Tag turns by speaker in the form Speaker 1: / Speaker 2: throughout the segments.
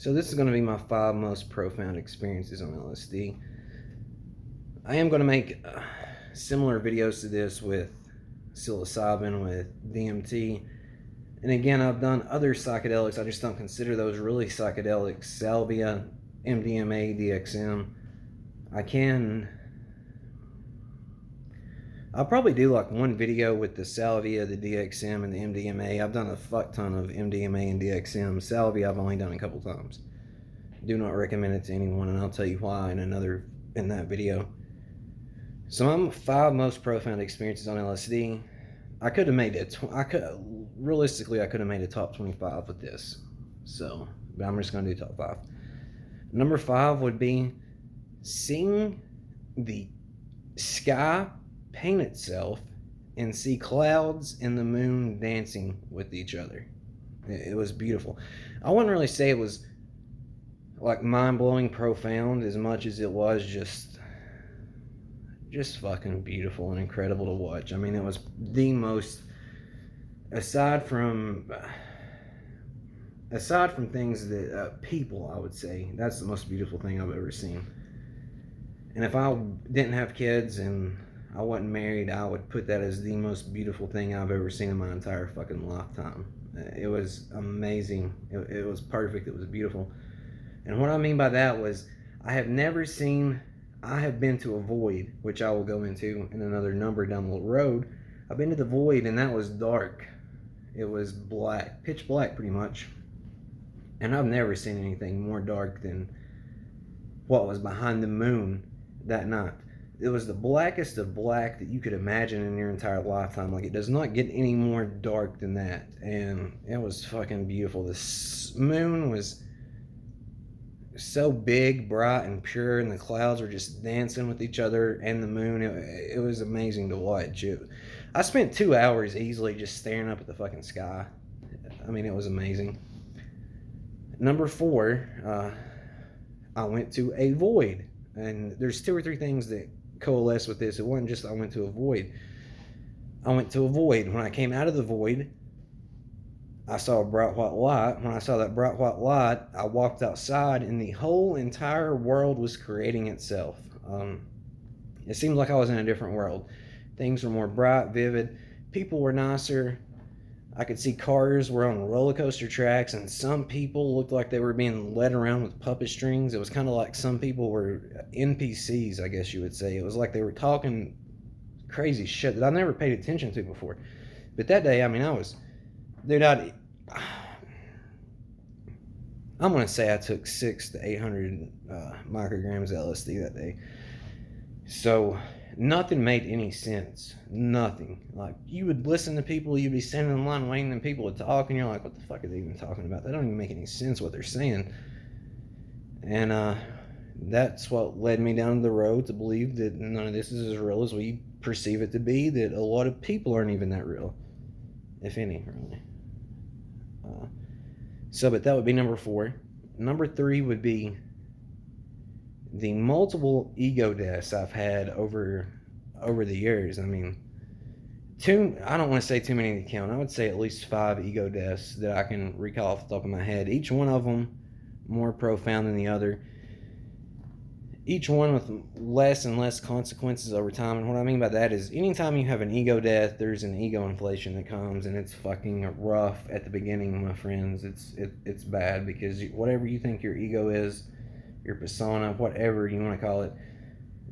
Speaker 1: So this is going to be my 5 most profound experiences on LSD. I am going to make similar videos to this with psilocybin, with DMT. And again, I've done other psychedelics. I just don't consider those really psychedelics. Salvia, MDMA, DXM. I'll probably do like one video with the Salvia, the DXM, and the MDMA. I've done a fuck ton of MDMA and DXM. Salvia I've only done a couple times. Do not recommend it to anyone, and I'll tell you why in that video. So I'm 5 most profound experiences on LSD. I could have made it. Realistically, I could have made a top 25 with this. So, but I'm just gonna do top 5. Number 5 would be seeing the sky paint itself and see clouds and the moon dancing with each other. It was beautiful. I wouldn't really say it was like mind-blowing profound as much as it was just fucking beautiful and incredible to watch. I mean, it was the most, aside from things that people, I would say that's the most beautiful thing I've ever seen. And if I didn't have kids and I wasn't married, I would put that as the most beautiful thing I've ever seen in my entire fucking lifetime. It was amazing. It was perfect. It was beautiful. And what I mean by that was I have been to a void, which I will go into in another number down the road. I've been to the void, and that was dark. It was black, pitch black pretty much. And I've never seen anything more dark than what was behind the moon that night. It was the blackest of black that you could imagine in your entire lifetime. Like, it does not get any more dark than that. And it was fucking beautiful. The moon was so big, bright, and pure, and the clouds were just dancing with each other and the moon. It was amazing to watch. I spent 2 hours easily just staring up at the fucking sky. I mean, it was amazing. Number 4, I went to a void. And there's 2 or 3 things that coalesce with this. It wasn't just I went to a void. I went to a void. When I came out of the void, I saw a bright white light. When I saw that bright white light, I walked outside, and the whole entire world was creating itself. It seemed like I was in a different world. Things were more bright, vivid. People were nicer. I could see cars were on roller coaster tracks, and some people looked like they were being led around with puppet strings. It was kind of like some people were NPCs, I guess you would say. It was like they were talking crazy shit that I never paid attention to before. But that day, I mean, I'm going to say I took 600 to 800 micrograms of LSD that day. So nothing made any sense. Nothing. Like, you would listen to people, you'd be standing in line waiting, and people would talk, and you're like, what the fuck are they even talking about? They don't even make any sense what they're saying. And that's what led me down the road to believe that none of this is as real as we perceive it to be, that a lot of people aren't even that real, if any, really. But that would be number 4. Number 3 would be the multiple ego deaths I've had over the years. I mean, I don't want to say too many to count. I would say at least 5 ego deaths that I can recall off the top of my head. Each one of them more profound than the other. Each one with less and less consequences over time. And what I mean by that is, anytime you have an ego death, there's an ego inflation that comes, and it's fucking rough at the beginning, my friends. It's bad, because whatever you think your ego is, your persona, whatever you want to call it,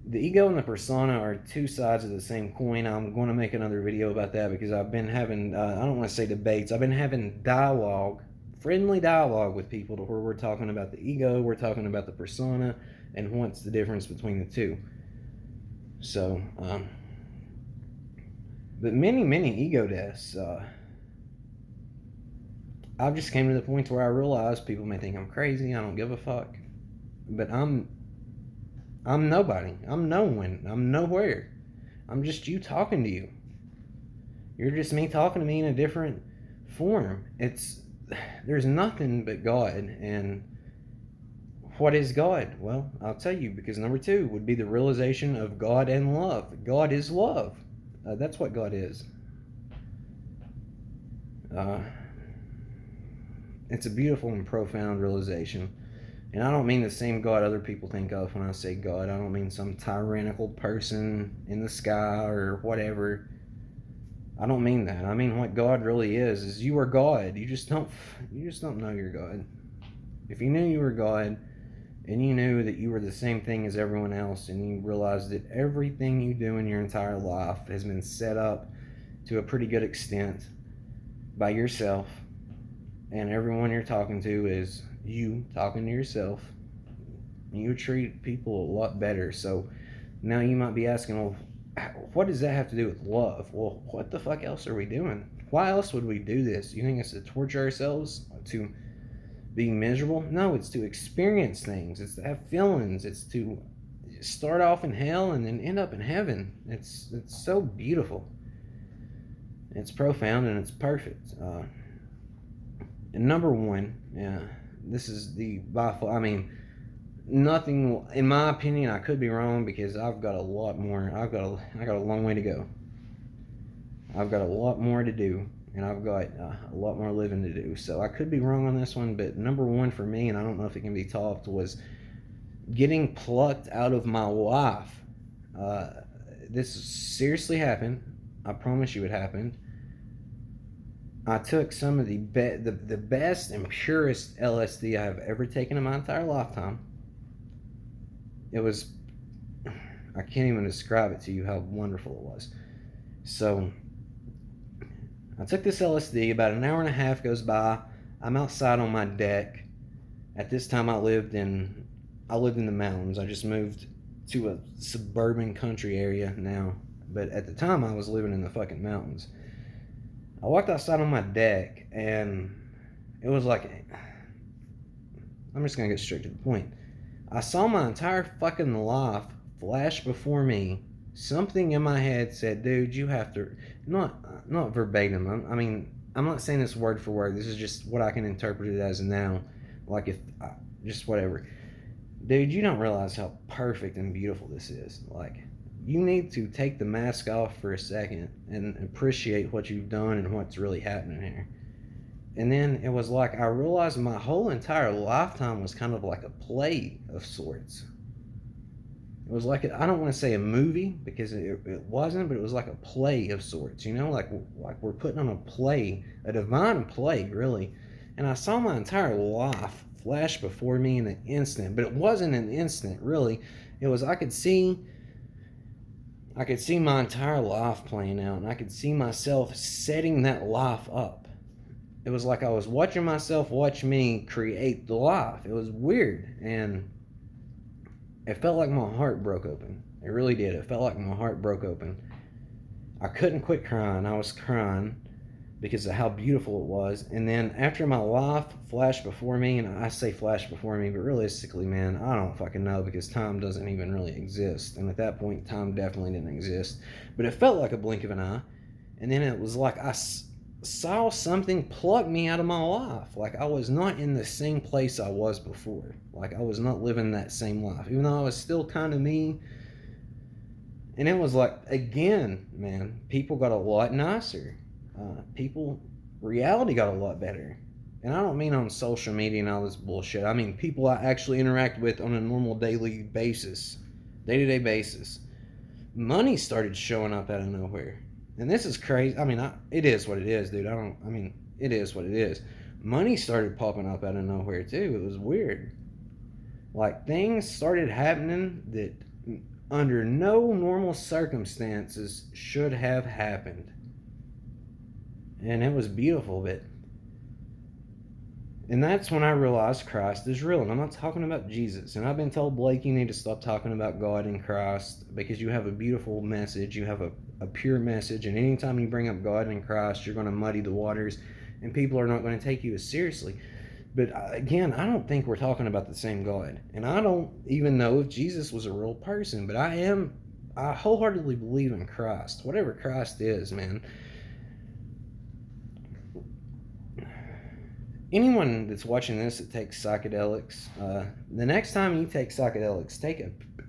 Speaker 1: the ego and the persona are 2 sides of the same coin. I'm going to make another video about that, because I've been having, I don't want to say debates, I've been having friendly dialogue with people, to where we're talking about the ego, we're talking about the persona, and what's the difference between the 2. So, but many ego deaths. I've just came to the point where I realize people may think I'm crazy, I don't give a fuck, but I'm nobody. I'm no one. I'm nowhere. I'm just you talking to you. You're just me talking to me in a different form. There's nothing but God. And what is God? Well, I'll tell you, because number 2 would be the realization of God and love. God is love. That's what God is. it's a beautiful and profound realization. And I don't mean the same God other people think of when I say God. I don't mean some tyrannical person in the sky or whatever. I don't mean that. I mean what God really is you are God. You just don't know you're God. If you knew you were God and you knew that you were the same thing as everyone else, and you realized that everything you do in your entire life has been set up to a pretty good extent by yourself, and everyone you're talking to is you talking to yourself, you treat people a lot better. So now you might be asking, well, what does that have to do with love? Well, what the fuck else are we doing? Why else would we do this? You think it's to torture ourselves, to be miserable? No, it's to experience things. It's to have feelings. It's to start off in hell and then end up in heaven. It's so beautiful. It's profound and it's perfect. And number one, yeah, this is the by far. I mean, nothing. In my opinion, I could be wrong because I've got a lot more. I got a long way to go. I've got a lot more to do, and I've got a lot more living to do. So I could be wrong on this one, but number one for me, and I don't know if it can be topped, was getting plucked out of my life. This seriously happened. I promise you it happened. I took some of the best and purest LSD I have ever taken in my entire lifetime. It was, I can't even describe it to you how wonderful it was. So I took this LSD. About an hour and a half goes by. I'm outside on my deck. At this time, I lived in the mountains. I just moved to a suburban country area now, but at the time, I was living in the fucking mountains. I walked outside on my deck, and it was like, I'm just gonna get straight to the point. I saw my entire fucking life flash before me. Something in my head said, dude, you have to, not verbatim. I mean, I'm not saying this word for word. This is just what I can interpret it as now. Like, if, just whatever. Dude, you don't realize how perfect and beautiful this is. Like, you need to take the mask off for a second and appreciate what you've done and what's really happening here. And then it was like I realized my whole entire lifetime was kind of like a play of sorts. It was like, I don't want to say a movie because it wasn't, but it was like a play of sorts, you know, like we're putting on a play, a divine play, really. And I saw my entire life flash before me in an instant, but it wasn't an instant, really. It was, I could see my entire life playing out, and I could see myself setting that life up. It was like I was watching myself watch me create the life. It was weird, and it felt like my heart broke open. It really did. It felt like my heart broke open. I couldn't quit crying. I was crying because of how beautiful it was. And then after my life flashed before me, and I say flashed before me, but realistically, man, I don't fucking know because time doesn't even really exist. And at that point, time definitely didn't exist. But it felt like a blink of an eye. And then it was like I saw something pluck me out of my life. Like I was not in the same place I was before. Like I was not living that same life, even though I was still kind of me. And it was like, again, man, people got a lot nicer. Reality got a lot better. And I don't mean on social media and all this bullshit. I mean people I actually interact with on a normal day-to-day basis. Money started showing up out of nowhere. And this is crazy. I mean, it is what it is, dude. It is what it is. Money started popping up out of nowhere, too. It was weird. Like, things started happening that under no normal circumstances should have happened. And it was beautiful, and that's when I realized Christ is real. And I'm not talking about Jesus. And I've been told, Blake, you need to stop talking about God and Christ because you have a beautiful message. You have a pure message. And anytime you bring up God and Christ, you're going to muddy the waters. And people are not going to take you as seriously. But again, I don't think we're talking about the same God. And I don't even know if Jesus was a real person. But I wholeheartedly believe in Christ. Whatever Christ is, man. Anyone that's watching this that takes psychedelics, the next time you take psychedelics, take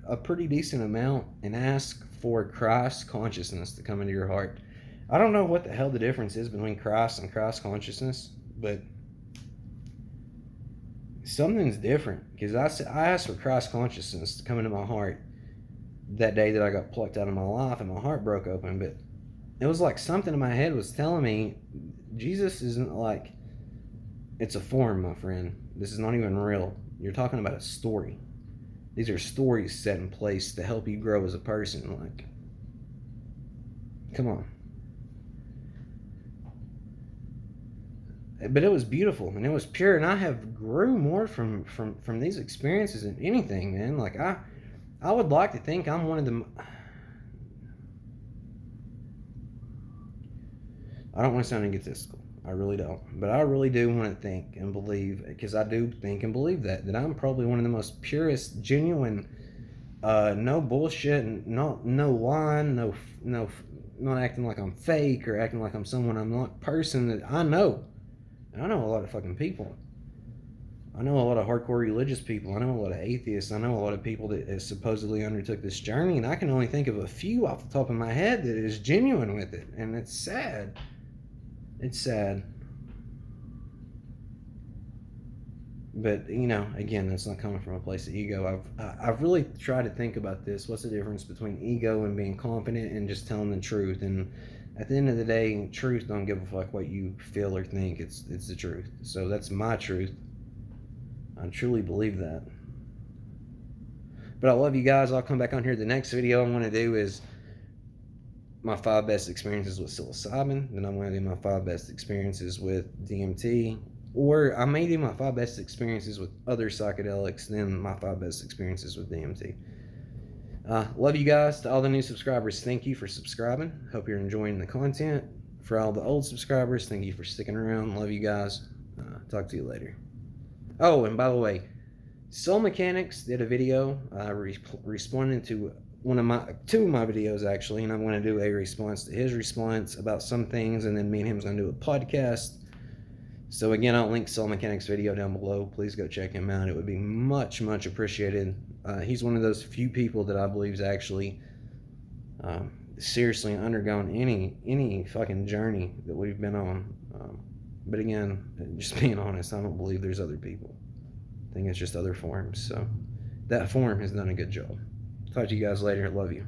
Speaker 1: a pretty decent amount and ask for Christ consciousness to come into your heart. I don't know what the hell the difference is between Christ and Christ consciousness, but something's different, because I asked for Christ consciousness to come into my heart that day that I got plucked out of my life and my heart broke open. But it was like something in my head was telling me Jesus isn't like, it's a form, my friend. This is not even real. You're talking about a story. These are stories set in place to help you grow as a person. Like, come on. But it was beautiful and it was pure, and I have grew more from these experiences than anything, man. Like, I would like to think I'm one of the. I don't want to sound egotistical. I really don't. But I really do want to think and believe, because I do think and believe that I'm probably one of the most purest, genuine, no bullshit, no lying, no, not acting like I'm fake or acting like I'm someone I'm not, person that I know. And I know a lot of fucking people. I know a lot of hardcore religious people. I know a lot of atheists. I know a lot of people that supposedly undertook this journey, and I can only think of a few off the top of my head that is genuine with it, and it's sad. It's sad. But, you know, again, that's not coming from a place of ego. I've really tried to think about this. What's the difference between ego and being confident and just telling the truth? And at the end of the day, truth don't give a fuck what you feel or think. It's the truth. So that's my truth. I truly believe that. But I love you guys. I'll come back on here. The next video I'm going to do is my 5 best experiences with psilocybin. Then I'm going to do my 5 best experiences with DMT. Or I may do my 5 best experiences with other psychedelics, then my 5 best experiences with DMT. Love you guys. To all the new subscribers, thank you for subscribing. Hope you're enjoying the content. For all the old subscribers, thank you for sticking around. Love you guys. Talk to you later. Oh, and by the way, Soul Mechanics did a video responding to two of my videos, actually, and I'm going to do a response to his response about some things, and then me and him's going to do a podcast. So again, I'll link Soul Mechanics video down below. Please go check him out. It would be much, much appreciated. He's one of those few people that I believe is actually seriously undergone any fucking journey that we've been on. But again, just being honest, I don't believe there's other people. I think it's just other forms. So that form has done a good job. Talk to you guys later. Love you.